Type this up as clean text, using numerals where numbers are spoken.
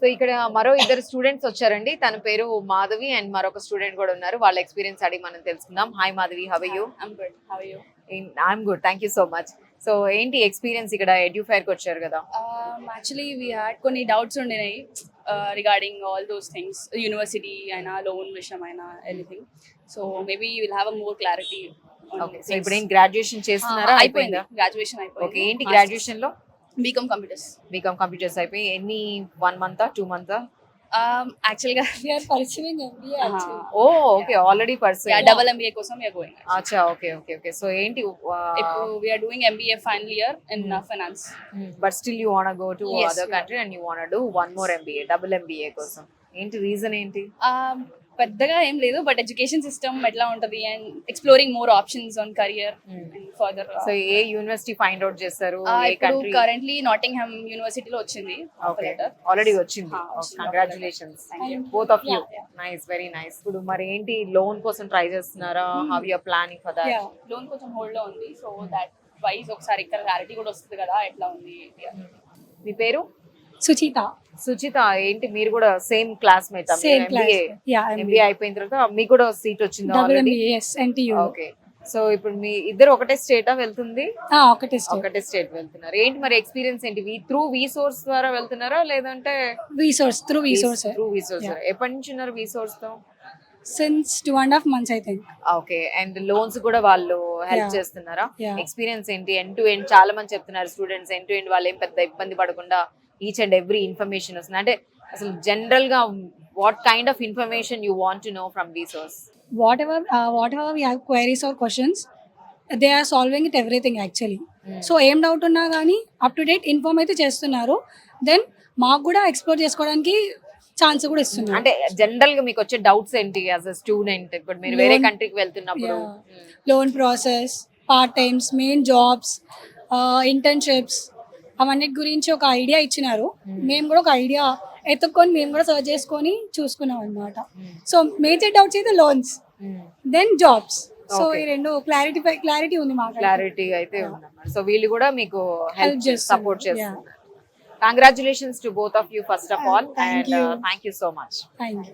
So ఇక్కడ మరో ఇద్దరు స్టూడెంట్స్ వచ్చారండి. తన పేరు మాధవి అండ్ మరొక స్టూడెంట్ కూడా ఉన్నారు. వాళ్ళ ఎక్స్పీరియన్స్ అడిగి మనం తెలుసుకుందాం. Hi Madhavi, how are you? I'm good. How are you? I'm good, thank you so much. So ఏంటి ఎక్స్పీరియన్స్ ఇక్కడ ఎడ్యూఫైర్ కి వచ్చారు కదా? Actually, we had కొన్ని doubts ఉండినాయి regarding all those things, university అయినా loan విషయం అయినా anything. So maybe we'll have a more clarity. Okay, so ఇప్పుడు ఏం గ్రాడ్యుయేషన్ చేస్తున్నారా? అయిపోయింది, అయిపోయిందా? గ్రాడ్యుయేషన్ అయిపోయింది. ఓకే, ఏంటి గ్రాడ్యుయేషన్ లో? BCom computers. బీకామ్ కంప్యూటర్స్ అయిపోయి ఎన్ని 1 month 2 months? Actually గా We are pursuing MBA actually. Oh okay, already person. Double MBA కోసం we are going. అచ్చా, ఓకే ఓకే ఓకే. సో ఏంటి ఇప్పుడు we are doing MBA final year in finance. But still you want go to Yes, other yeah. Country and you want do one more MBA, double MBA కోసం. ఏంటి reason ఏంటి? పెద్దగా ఏం లేదు, but education system ఎట్లా ఉంటది and exploring more options on career and further. So A university find out చేస్తారు? ఏ ఇప్పుడు కంట్రీ? కరెంట్లీ నాటింగ్హామ్ యూనివర్సిటీలో వచ్చింది ఓకే, లెటర్. ఆల్రెడీ వచ్చింది. వచ్చింది. Congratulations Thank you. Both of you. Yeah, yeah. Nice, very nice. ఇప్పుడు మరి ఏంటి, లోన్ కోసం ట్రై చేస్తున్నారా? How you are planning for that? Yeah. Loan కొంచెం హోల్డ్ లో ఉంది, సో దట్ వైజ్ ఒకసారి ఇక్కడ క్లారిటీ కూడా వస్తుంది కదా ఎట్లా ఉంది. మీ పేరు? Suchita. సుచిత. ఏంటి మీరు కూడా same classmate? Same class. Yeah, MBA అయిపోయిన తర్వాత మీకు కూడా సీట్ వచ్చిందా Double already? MBA, yes, NTU. Okay, so ఇప్పుడు మీ ఇద్దరు ఒకటే స్టేటా వెళ్తుంది? ఒకటే స్టేట్. ఒకటే స్టేట్ వెళ్తున్నారు. ఏంటి మరి ఎక్స్పీరియన్స్ ఏంటి? త్రూ వీసోర్స్ ద్వారా వెళ్తున్నారా లేదంటే? Resource, through resource. Through వీసోర్స్. Yeah. ఎప్పటి నుంచి ఉన్నారు వీసోర్స్ తో? Since 2.5 months, I think. Okay, and loans కూడా వాళ్ళు హెల్ప్ Yeah. చేస్తున్నారా? Yeah. ఎక్స్పీరియన్స్ ఏంటి? ఎండ్ టు ఎండ్ చాలా మంది చెప్తున్నారు స్టూడెంట్స్, ఎండ్ టు ఎండ్ వాళ్ళు ఏం పెద్ద ఇబ్బంది పడకుండా ఈచ్ అండ్ ఎవ్రీ ఇన్ఫర్మేషన్ వస్తుంది. అంటే అసలు జనరల్ గా what kind of information you want to know from వీసోర్స్? Whatever we have queries or questions, they are solving it everything actually. So ఏం డౌట్ ఉన్నా కానీ అప్ టు డేట్ ఇన్ఫార్మ్ అయితే చేస్తున్నారు. Then మాకు కూడా ఎక్స్ప్లోర్ చేసుకోవడానికి ఛాన్స్ కూడా ఇస్తున్నారు. అంటే జనరల్ గా మీకు వచ్చే డౌట్స్ ఏంటి యాజ్ అ స్టూడెంట్? ఇప్పుడు మీరు వేరే Loan- కంట్రీకి వెళ్తున్నప్పుడు loan process, part times, main jobs, internships, అవన్నిటి గురించి ఒక ఐడియా ఇచ్చినారు. మేము కూడా ఒక ఐడియా ఎత్తుక్కొని మేము కూడా సర్చ్ చేసుకొని చూసుకున్నాం అనమాట. సో మేజర్ డౌట్స్ అయితే loans, then jobs. So Okay. ఈ రెండు క్లారిటీ ఉంది మాకు. క్లారిటీ అయితే ఉందన్నమాట. సో వీళ్ళు కూడా మీకు Help హెల్ప్ చేస్తున్నారు. సపోర్ట్ చేస్తున్నారు. Congratulations to both of you first of all, Thank and you. Thank you so much. Thank you.